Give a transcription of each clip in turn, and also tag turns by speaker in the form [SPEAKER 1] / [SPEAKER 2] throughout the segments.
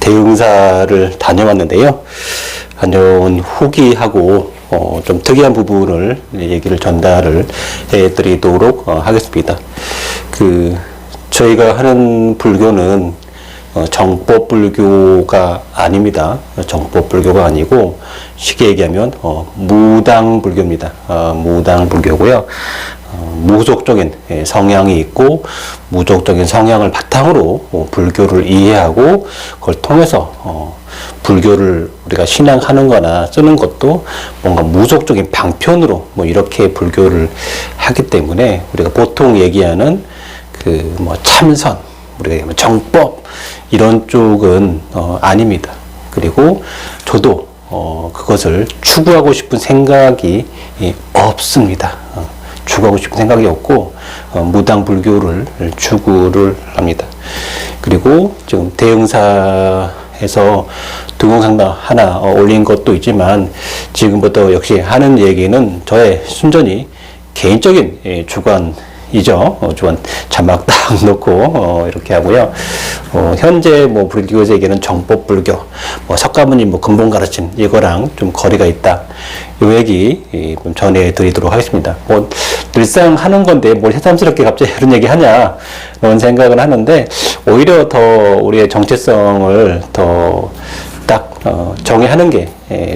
[SPEAKER 1] 대흥사를 다녀왔는데요. 다녀온 후기하고 좀 특이한 부분을 얘기를 전달을 해드리도록 하겠습니다. 저희가 하는 불교는 정법불교가 아닙니다. 정법불교가 아니고 쉽게 얘기하면 무당불교입니다. 무당불교고요. 무속적인 성향이 있고 무속적인 성향을 바탕으로 불교를 이해하고 그걸 통해서 불교를 우리가 신앙하는 거나 쓰는 것도 뭔가 무속적인 방편으로 이렇게 불교를 하기 때문에 우리가 보통 얘기하는 참선, 우리가 얘기하면 정법 이런 쪽은 아닙니다. 그리고 저도 그것을 추구하고 싶은 생각이 없습니다. 추구하고 싶은 생각이 없고 무당불교를 추구를 합니다. 그리고 지금 대흥사에서 동영상 하나 올린 것도 있지만 지금부터 역시 하는 얘기는 저의 순전히 개인적인 주관이죠. 주관 자막 딱 놓고 이렇게 하고요. 현재 불교에서 얘기하는 정법불교, 석가모니 근본 가르침 이거랑 좀 거리가 있다. 요 얘기 좀 전해드리도록 하겠습니다. 늘상 하는 건데 뭘 새삼스럽게 갑자기 이런 얘기 하냐 그런 생각을 하는데 오히려 더 우리의 정체성을 더 딱 정의하는 게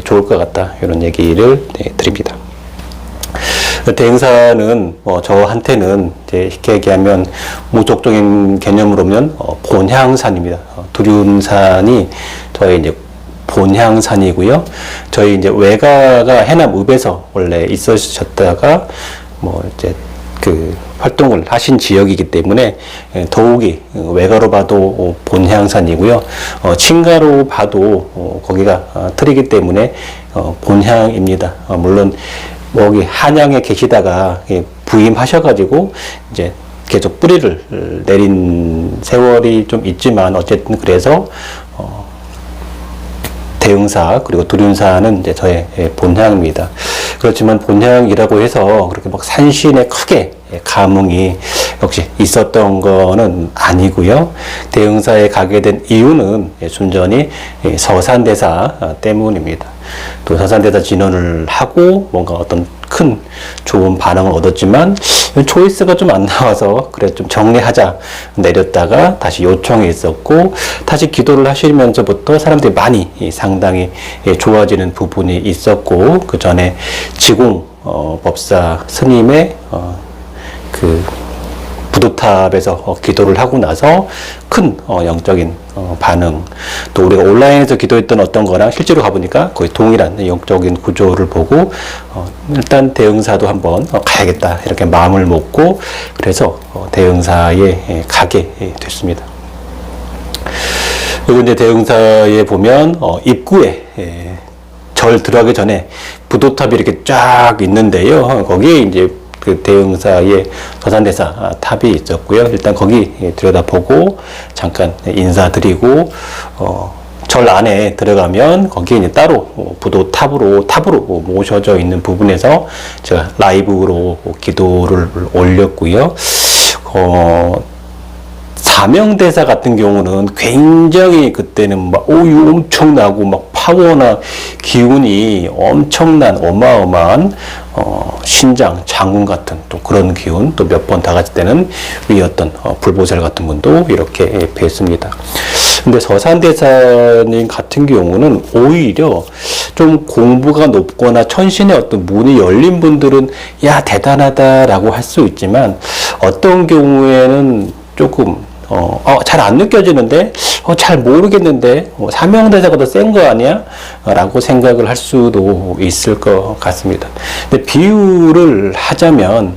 [SPEAKER 1] 좋을 것 같다 이런 얘기를 드립니다. 대흥사는 저한테는 이제 쉽게 얘기하면 무속적인 개념으로 보면 본향산입니다. 두륜산이 저의 이제 본향산이고요. 저희 이제 외가가 해남 읍에서 원래 있으셨다가 이제 활동을 하신 지역이기 때문에 더욱이 외가로 봐도 본향산이고요. 친가로 봐도 거기가 틀이기 때문에 본향입니다. 물론 여기 한양에 계시다가 부임하셔가지고 이제 계속 뿌리를 내린 세월이 좀 있지만 어쨌든 그래서 대흥사 그리고 두륜사는 이제 저의 본향입니다. 그렇지만 본향이라고 해서 그렇게 산신에 크게 감흥이 역시 있었던 거는 아니고요. 대흥사에 가게 된 이유는 순전히 서산대사 때문입니다. 또 서산대사 진언을 하고 뭔가 어떤 큰 좋은 반응을 얻었지만 초이스가 좀 안 나와서 그래 좀 정리하자 내렸다가 다시 요청이 있었고 다시 기도를 하시면서부터 사람들이 많이 상당히 좋아지는 부분이 있었고 그 전에 지공 법사 스님의 부도탑에서 기도를 하고 나서 큰 영적인 반응, 또 우리가 온라인에서 기도했던 어떤 거랑 실제로 가보니까 거의 동일한 영적인 구조를 보고 일단 대흥사도 한번 가야겠다 이렇게 마음을 먹고 그래서 대흥사에 가게 됐습니다. 그리고 이제 대흥사에 보면 입구에 절 들어가기 전에 부도탑이 이렇게 쫙 있는데요. 거기에 이제 대흥사의 서산대사 탑이 있었고요. 일단 거기 들여다보고 잠깐 인사드리고 절 안에 들어가면 거기에 이제 따로 부도탑으로 모셔져 있는 부분에서 제가 라이브로 기도를 올렸고요. 사명대사 같은 경우는 굉장히 그때는 오유 엄청나고 파워나 기운이 엄청난 어마어마한 신장, 장군 같은 또 그런 기운 또 몇 번 다 같이 때는 위 어떤 불보살 같은 분도 이렇게 뵀습니다. 근데 서산대사님 같은 경우는 오히려 좀 공부가 높거나 천신의 어떤 문이 열린 분들은 야 대단하다라고 할 수 있지만 어떤 경우에는 조금 잘 안 느껴지는데, 잘 모르겠는데, 사명대사가 더 센 거 아니야? 라고 생각을 할 수도 있을 것 같습니다. 근데 비유를 하자면,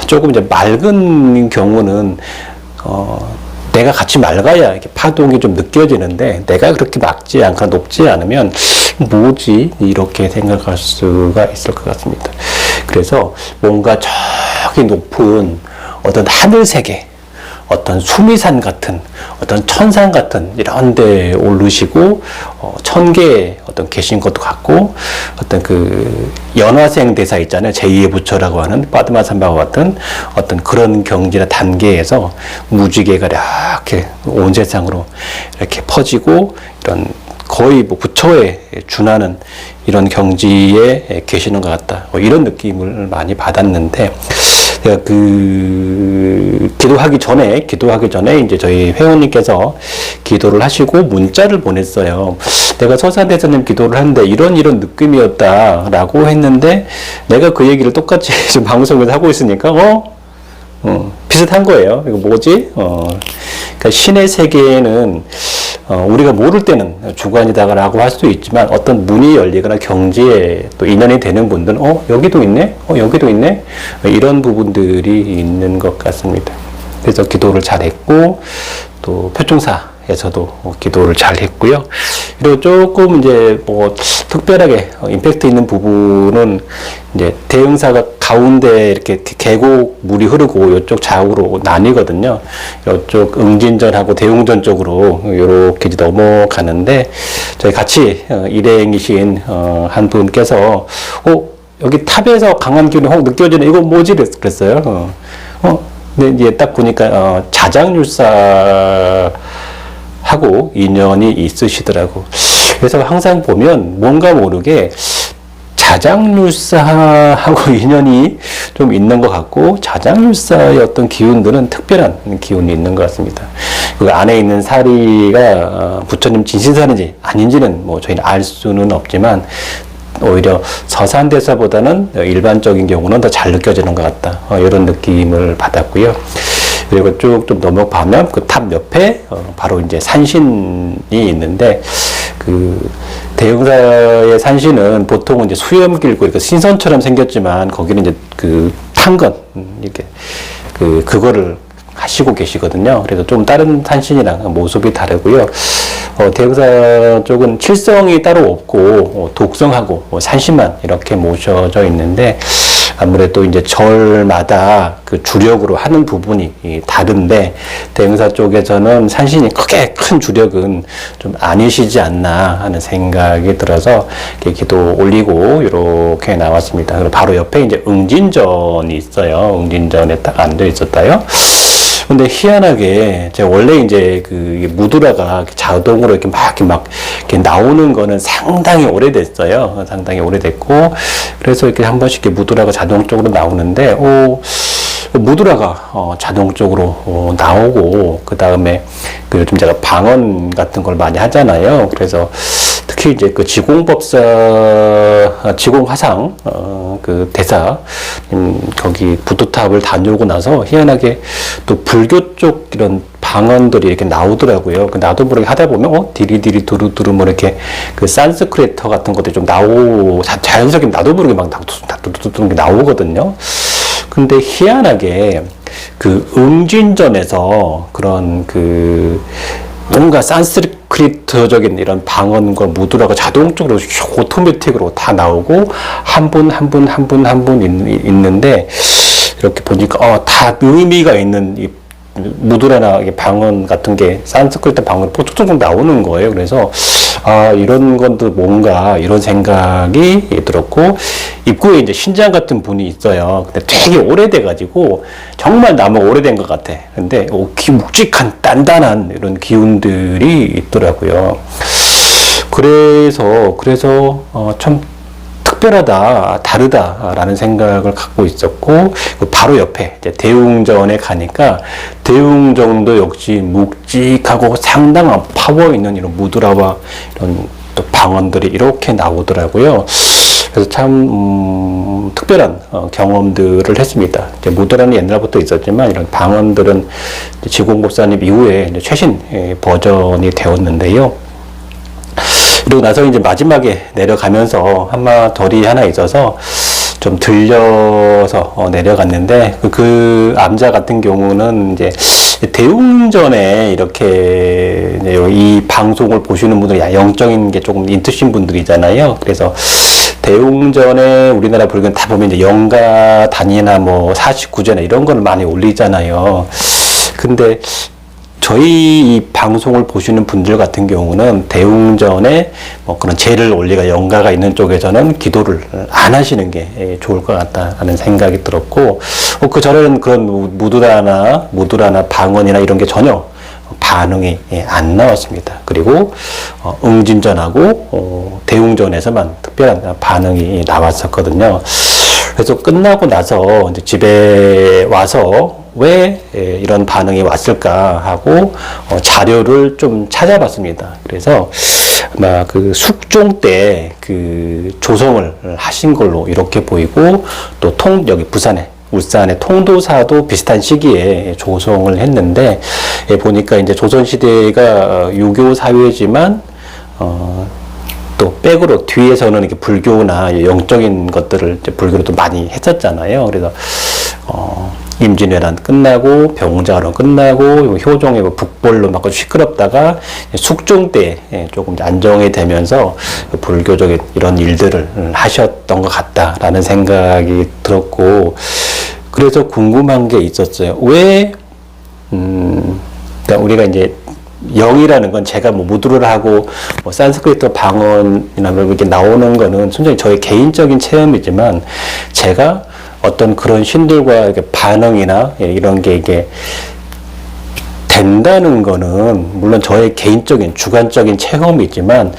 [SPEAKER 1] 조금 이제 맑은 경우는, 내가 같이 맑아야 이렇게 파동이 좀 느껴지는데, 내가 그렇게 맑지 않거나 높지 않으면, 뭐지? 이렇게 생각할 수가 있을 것 같습니다. 그래서 뭔가 저기 높은 어떤 하늘 세계, 어떤 수미산 같은 어떤 천산 같은 이런 데 오르시고 천계에 어떤 계신 것도 같고 어떤 그 연화생 대사 있잖아요. 제2의 부처라고 하는 빠드마산바와 같은 어떤 그런 경지나 단계에서 무지개가 이렇게 온 세상으로 이렇게 퍼지고 이런 거의 뭐 부처에 준하는 이런 경지에 계시는 것 같다. 이런 느낌을 많이 받았는데, 제가 기도하기 전에 이제 저희 회원님께서 기도를 하시고 문자를 보냈어요. 내가 서산대사님 기도를 하는데 이런 느낌이었다라고 했는데, 내가 그 얘기를 똑같이 지금 방송에서 하고 있으니까, 비슷한 거예요. 이거 뭐지? 그러니까 신의 세계에는 우리가 모를 때는 주관이다라고 할 수도 있지만 어떤 문이 열리거나 경지에 또 인연이 되는 분들은 여기도 있네? 여기도 있네? 이런 부분들이 있는 것 같습니다. 그래서 기도를 잘했고 또 표충사에서도 기도를 잘했고요. 그리고 조금 이제 뭐 특별하게 임팩트 있는 부분은 이제 대흥사가 가운데 이렇게 계곡 물이 흐르고 이쪽 좌우로 나뉘거든요. 이쪽 응진전하고 대웅전 쪽으로 이렇게 넘어가는데 저희 같이 일행이신 한 분께서 여기 탑에서 강한 기운이 확 느껴지는 이거 뭐지? 그랬어요. 근데 이제 딱 보니까 자장률사하고 인연이 있으시더라고. 그래서 항상 보면 뭔가 모르게 자장률사하고 인연이 좀 있는 것 같고, 자장률사의 어떤 기운들은 특별한 기운이 있는 것 같습니다. 그 안에 있는 사리가 부처님 진신사인지 아닌지는 뭐 저희는 알 수는 없지만, 오히려 서산대사보다는 일반적인 경우는 더 잘 느껴지는 것 같다. 이런 느낌을 받았고요. 그리고 쭉 좀 넘어가면 그 탑 옆에 바로 이제 산신이 있는데, 그 대흥사의 산신은 보통은 이제 수염 길고 이렇게 신선처럼 생겼지만 거기는 이제 그 탄건 이렇게 그거를 하시고 계시거든요. 그래서 좀 다른 산신이랑 모습이 다르고요. 대흥사 쪽은 칠성이 따로 없고 독성하고 산신만 이렇게 모셔져 있는데, 아무래도 이제 절마다 그 주력으로 하는 부분이 다른데, 대흥사 쪽에서는 산신이 크게 큰 주력은 좀 아니시지 않나 하는 생각이 들어서 이렇게 기도 올리고 이렇게 나왔습니다. 그리고 바로 옆에 이제 응진전이 있어요. 응진전에 딱 앉아 있었다요. 근데 희한하게 제가 원래 이제 그 무드라가 자동으로 이렇게 이렇게 나오는 거는 상당히 오래됐어요. 상당히 오래됐고, 그래서 이렇게 한 번씩 이렇게 무드라가 자동적으로 나오는데, 무드라가 자동적으로 나오고, 그 다음에 그 요즘 제가 방언 같은 걸 많이 하잖아요. 그래서 특히 이제 그 지공화상 그 대사 거기 부두탑을 다녀오고 나서 희한하게 또 불교 쪽 이런 방언들이 이렇게 나오더라고요. 나도 모르게 하다 보면 디리디리 두루두루 뭐 이렇게 그 산스크리트 같은 것도 좀 자연스럽게 나도 모르게 막 나오거든요. 근데 희한하게 그 응진전에서 그런 그 뭔가 산스크리트적인 이런 방언과 무드라가 자동적으로 오토매틱으로 다 나오고 한 분 있는데, 이렇게 보니까 다 의미가 있는 이 무드라나 방언 같은 게 산스크리트 방언이 쭉 나오는 거예요. 그래서 이런 것도 뭔가 이런 생각이 들었고, 입구에 이제 신장 같은 분이 있어요. 근데 되게 오래돼가지고 정말 나무 오래된 것 같아. 근데 묵직한 단단한 이런 기운들이 있더라고요. 그래서 참 특별하다, 다르다라는 생각을 갖고 있었고, 바로 옆에 이제 대웅전에 가니까 대웅전도 역시 묵직하고 상당한 파워 있는 이런 무드라와 이런 또 방언들이 이렇게 나오더라고요. 그래서 참 특별한 경험들을 했습니다. 이제 무드라는 옛날부터 있었지만 이런 방언들은 지공법사님 이후에 이제 최신 버전이 되었는데요. 그리고 나서 이제 마지막에 내려가면서 한마덜이 하나 있어서 좀 들려서 내려갔는데, 그 암자 같은 경우는 이제 대웅전에 이렇게 이 방송을 보시는 분들이 영적인 게 조금 인트신 분들이잖아요. 그래서 대웅전에 우리나라 불교는 다 보면 이제 영가 단위나 뭐 49제나 이런 걸 많이 올리잖아요. 근데 저희 이 방송을 보시는 분들 같은 경우는 대웅전에 뭐 그런 죄를 올리가 영가가 있는 쪽에서는 기도를 안 하시는 게 좋을 것 같다라는 생각이 들었고, 그 전에는 그런 무드라나 방언이나 이런 게 전혀 반응이 안 나왔습니다. 그리고 응진전하고 대웅전에서만 특별한 반응이 나왔었거든요. 그래서 끝나고 나서 이제 집에 와서 왜 이런 반응이 왔을까 하고 자료를 좀 찾아봤습니다. 그래서 아마 그 숙종 때 그 조성을 하신 걸로 이렇게 보이고, 또 여기 울산의 통도사도 비슷한 시기에 조성을 했는데, 보니까 이제 조선시대가 유교 사회지만 또 백으로 뒤에서는 이렇게 불교나 영적인 것들을 이제 불교로 또 많이 했었잖아요. 그래서 임진왜란 끝나고 병자로 끝나고 효종의 북벌로 막 시끄럽다가 숙종 때 조금 안정이 되면서 불교적인 이런 일들을 하셨던 것 같다라는 생각이 들었고, 그래서 궁금한 게 있었어요. 왜 그러니까 우리가 이제 영이라는 건 제가 뭐 무드를 하고 뭐 산스크리트 방언이나 뭐 이렇게 나오는 거는 순전히 저의 개인적인 체험이지만, 제가 어떤 그런 신들과 이렇게 반응이나 이런 게 이게 된다는 거는 물론 저의 개인적인 주관적인 체험이지만,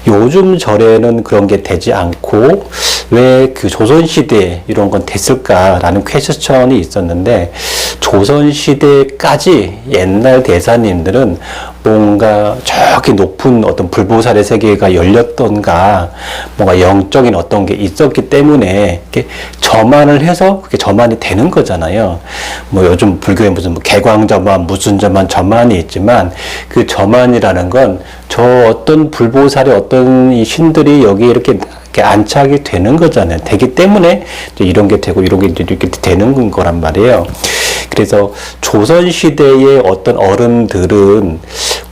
[SPEAKER 1] 요즘 절에는 그런 게 되지 않고 왜 그 조선시대에 이런 건 됐을까라는 퀘스천이 있었는데, 조선시대까지 옛날 대사님들은 뭔가 저기 높은 어떤 불보살의 세계가 열렸던가, 뭔가 영적인 어떤 게 있었기 때문에 이렇게 저만을 해서 그게 저만이 되는 거잖아요. 뭐 요즘 불교에 무슨 뭐 개광저만, 무슨 저만이 있지만, 그 저만이라는 건 저 어떤 불보살의 어떤 이 신들이 여기 이렇게 안착이 되는 거잖아요. 되기 때문에 이런 게 되고 이런 게 이렇게 되는 거란 말이에요. 그래서 조선시대의 어떤 어른들은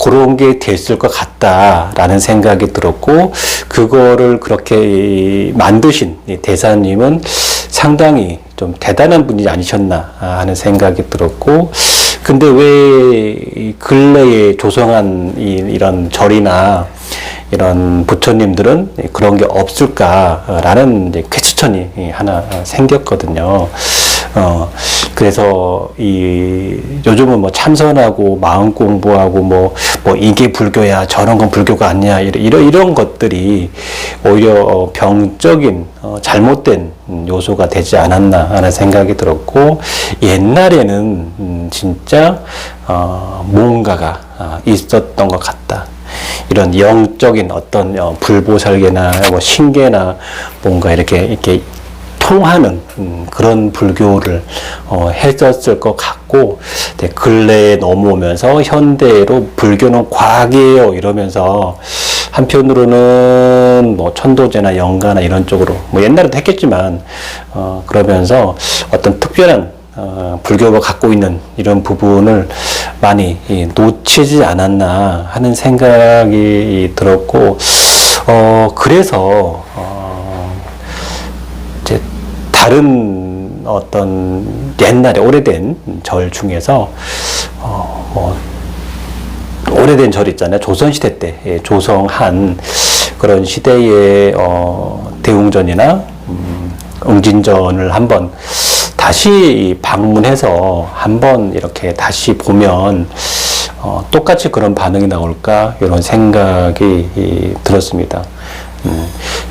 [SPEAKER 1] 그런 게 됐을 것 같다라는 생각이 들었고, 그거를 그렇게 만드신 대사님은 상당히 좀 대단한 분이 아니셨나 하는 생각이 들었고, 근데 왜 근래에 조성한 이런 절이나 이런 부처님들은 그런 게 없을까라는 이제 퀘스천이 하나 생겼거든요. 그래서 요즘은 뭐 참선하고 마음 공부하고 뭐 이게 불교야, 저런 건 불교가 아니야, 이런 것들이 오히려 병적인 잘못된 요소가 되지 않았나 하는 생각이 들었고, 옛날에는 진짜 뭔가가 있었던 것 같다. 이런 영적인 어떤 불보살계나 뭐 신계나 뭔가 이렇게 통하는 그런 불교를 했었을 것 같고, 근래에 넘어오면서 현대로 불교는 과학이에요 이러면서 한편으로는 뭐 천도제나 영가나 이런 쪽으로 뭐 옛날에도 했겠지만 그러면서 어떤 특별한 불교가 갖고 있는 이런 부분을 많이 놓치지 않았나 하는 생각이 들었고, 그래서 이제 다른 어떤 옛날에 오래된 절 중에서 뭐 오래된 절 있잖아요. 조선시대 때 조성한 그런 시대의 대웅전이나 응진전을 한번 다시 방문해서 한번 이렇게 다시 보면 똑같이 그런 반응이 나올까 이런 생각이 들었습니다.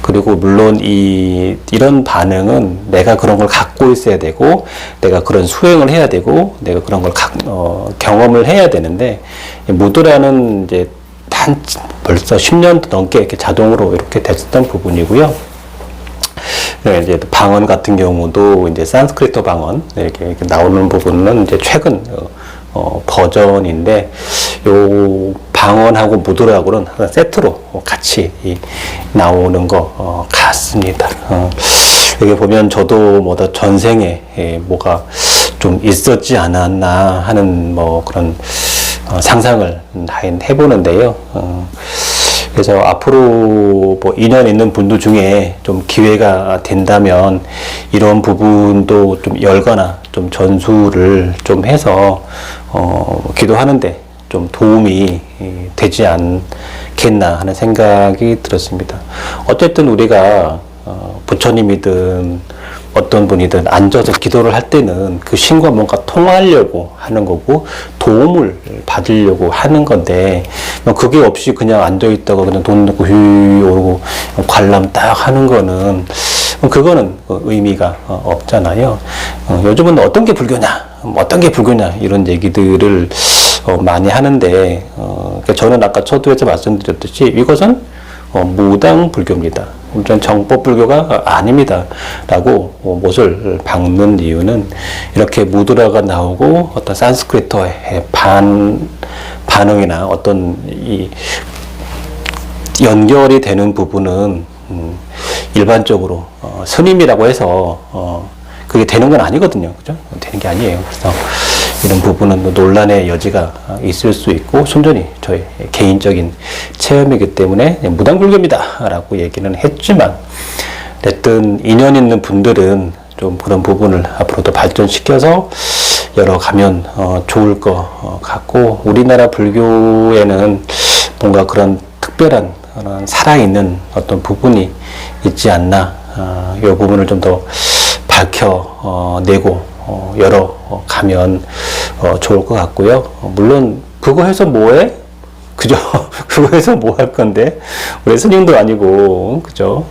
[SPEAKER 1] 그리고 물론 이런 반응은 내가 그런 걸 갖고 있어야 되고, 내가 그런 수행을 해야 되고, 내가 그런 걸 경험을 해야 되는데, 무드라는 이제 벌써 10년 넘게 이렇게 자동으로 이렇게 됐었던 부분이고요. 이제 방언 같은 경우도 이제 산스크리트 방언 이렇게 나오는 부분은 이제 최근 버전인데, 요 방언하고 무드라고는 세트로 같이 나오는 것 같습니다. 여기 보면 저도 뭐다 전생에 뭐가 좀 있었지 않았나 하는 뭐 그런 상상을 해보는데요. 그래서 앞으로 뭐 인연 있는 분들 중에 좀 기회가 된다면 이런 부분도 좀 열거나 좀 전수를 좀 해서 기도하는데 좀 도움이 되지 않겠나 하는 생각이 들었습니다. 어쨌든 우리가 부처님이든 어떤 분이든 앉아서 기도를 할 때는 그 신과 뭔가 통하려고 하는 거고 도움을 받으려고 하는 건데 그게 없이 그냥 앉아있다가 그냥 돈 넣고 휘 오르고 관람 딱 하는 거는 그거는 의미가 없잖아요. 요즘은 어떤 게 불교냐 이런 얘기들을 많이 하는데 그러니까 저는 아까 초두에서 말씀드렸듯이 이것은 무당 불교입니다. 우리는 정법 불교가 아닙니다. 라고 못을 박는 이유는 이렇게 무드라가 나오고 어떤 산스크리트어의 반응이나 어떤 이 연결이 되는 부분은 일반적으로 스님이라고 해서 그게 되는 건 아니거든요. 그죠? 되는 게 아니에요. 그래서 이런 부분은 논란의 여지가 있을 수 있고 순전히 저의 개인적인 체험이기 때문에 무당불교입니다 라고 얘기는 했지만 어쨌든 인연 있는 분들은 좀 그런 부분을 앞으로도 발전시켜서 열어가면 좋을 것 같고 우리나라 불교에는 뭔가 그런 특별한 그런 살아있는 어떤 부분이 있지 않나 이 부분을 좀 더 밝혀내고 열어가면 좋을 것 같고요. 물론 그거 해서 뭐해? 그죠? 그거 해서 뭐 할 건데 우리 스님도 아니고 그죠?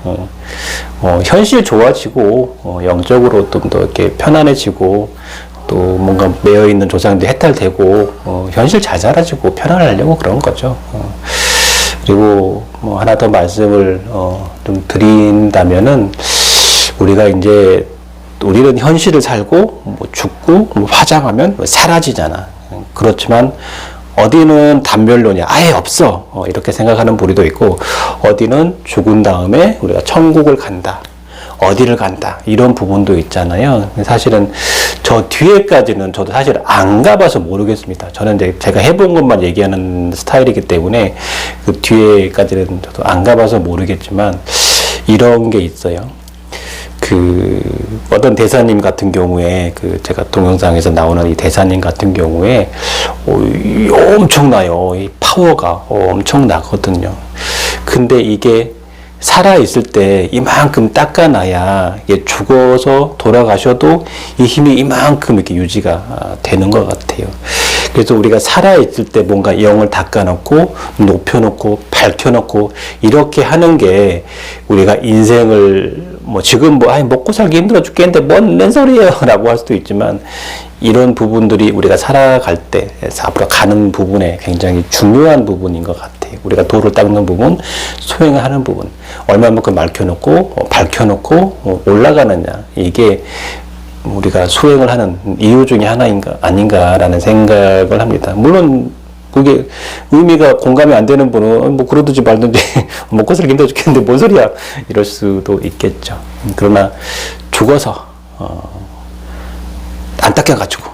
[SPEAKER 1] 현실 좋아지고 영적으로 좀 더 이렇게 편안해지고 또 뭔가 매여 있는 조상들 해탈되고 현실 잘 살아지고 편안하려고 그런 거죠. 그리고 뭐 하나 더 말씀을 좀 드린다면은 우리가 이제 우리는 현실을 살고 뭐 죽고 뭐 화장하면 사라지잖아. 그렇지만 어디는 단멸론이야. 아예 없어. 이렇게 생각하는 부류도 있고 어디는 죽은 다음에 우리가 천국을 간다. 어디를 간다. 이런 부분도 있잖아요. 사실은 저 뒤에까지는 저도 사실 안 가봐서 모르겠습니다. 저는 이제 제가 해본 것만 얘기하는 스타일이기 때문에 그 뒤에까지는 저도 안 가봐서 모르겠지만 이런 게 있어요. 그 어떤 대사님 같은 경우에 그 제가 동영상에서 나오는 이 대사님 같은 경우에 엄청나요. 이 파워가 엄청나거든요. 근데 이게 살아있을 때 이만큼 닦아놔야 이게 죽어서 돌아가셔도 이 힘이 이만큼 이렇게 유지가 되는 것 같아요. 그래서 우리가 살아있을 때 뭔가 영을 닦아놓고 높여놓고 밝혀놓고 이렇게 하는 게 우리가 인생을 뭐 지금 뭐 먹고 살기 힘들어 죽겠는데 뭔 소리예요 라고 할 수도 있지만 이런 부분들이 우리가 살아갈 때 앞으로 가는 부분에 굉장히 중요한 부분인 것 같아요. 우리가 도를 닦는 부분, 소행을 하는 부분, 얼마만큼 밝혀놓고 올라가느냐 이게 우리가 수행을 하는 이유 중에 하나인가 아닌가라는 생각을 합니다. 물론 그게 의미가 공감이 안 되는 분은 뭐 그러든지 말든지 먹고 살기 힘들어 죽겠는데 뭔 소리야 이럴 수도 있겠죠. 그러나 죽어서 안 닦여가지고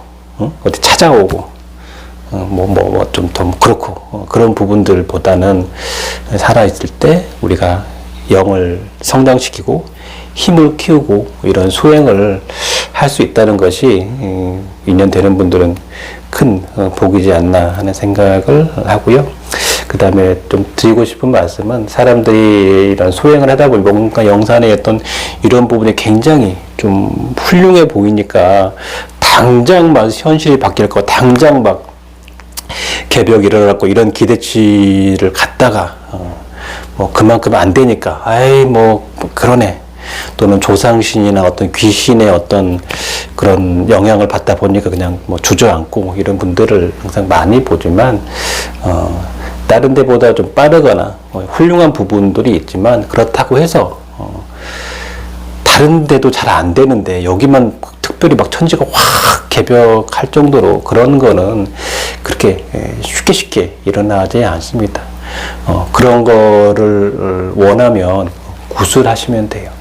[SPEAKER 1] 어디 찾아오고 좀 더 그렇고 그런 부분들보다는 살아있을 때 우리가 영을 성장시키고 힘을 키우고 이런 수행을 할 수 있다는 것이 인연되는 분들은 큰 복이지 않나 하는 생각을 하고요. 그 다음에 좀 드리고 싶은 말씀은 사람들이 이런 소행을 하다 보니 뭔가 영산의 어떤 이런 부분이 굉장히 좀 훌륭해 보이니까 당장 막 현실이 바뀔 거, 당장 막 개벽이 일어났고 이런 기대치를 갖다가 뭐 그만큼 안 되니까 아이 뭐 그러네. 또는 조상신이나 어떤 귀신의 어떤 그런 영향을 받다 보니까 그냥 뭐 주저앉고 이런 분들을 항상 많이 보지만 다른 데보다 좀 빠르거나 훌륭한 부분들이 있지만 그렇다고 해서 다른 데도 잘 안 되는데 여기만 특별히 막 천지가 확 개벽할 정도로 그런 거는 그렇게 쉽게 일어나지 않습니다. 그런 거를 원하면 굿을 하시면 돼요.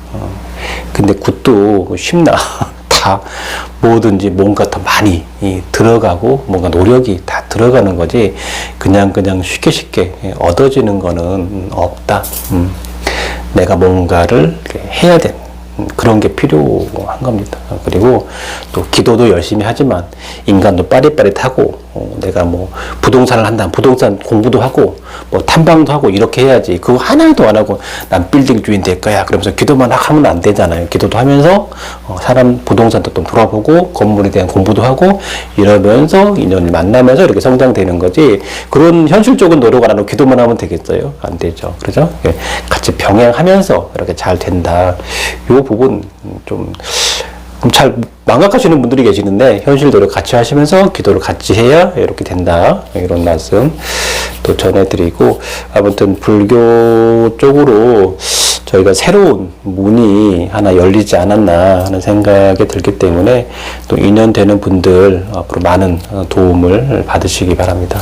[SPEAKER 1] 근데 굿도 쉽나? 다 뭐든지 뭔가 더 많이 들어가고 뭔가 노력이 다 들어가는 거지 그냥 쉽게 얻어지는 거는 없다. 내가 뭔가를 해야 돼. 그런 게 필요한 겁니다. 그리고 또 기도도 열심히 하지만 인간도 빠릿빠릿하고 내가 뭐 부동산을 한다, 부동산 공부도 하고 뭐 탐방도 하고 이렇게 해야지. 그거 하나도 안 하고 난 빌딩 주인 될 거야 그러면서 기도만 하면 안 되잖아요. 기도도 하면서 사람 부동산도 좀 돌아보고 건물에 대한 공부도 하고 이러면서 인연을 만나면서 이렇게 성장되는 거지. 그런 현실적인 노력을 안 하고 기도만 하면 되겠어요? 안 되죠. 그렇죠? 같이 병행하면서 이렇게 잘 된다. 요 부분 좀 잘 망각하시는 분들이 계시는데 현실 노력 같이 하시면서 기도를 같이 해야 이렇게 된다. 이런 말씀 또 전해드리고, 아무튼 불교 쪽으로 저희가 새로운 문이 하나 열리지 않았나 하는 생각이 들기 때문에 또 인연되는 분들 앞으로 많은 도움을 받으시기 바랍니다.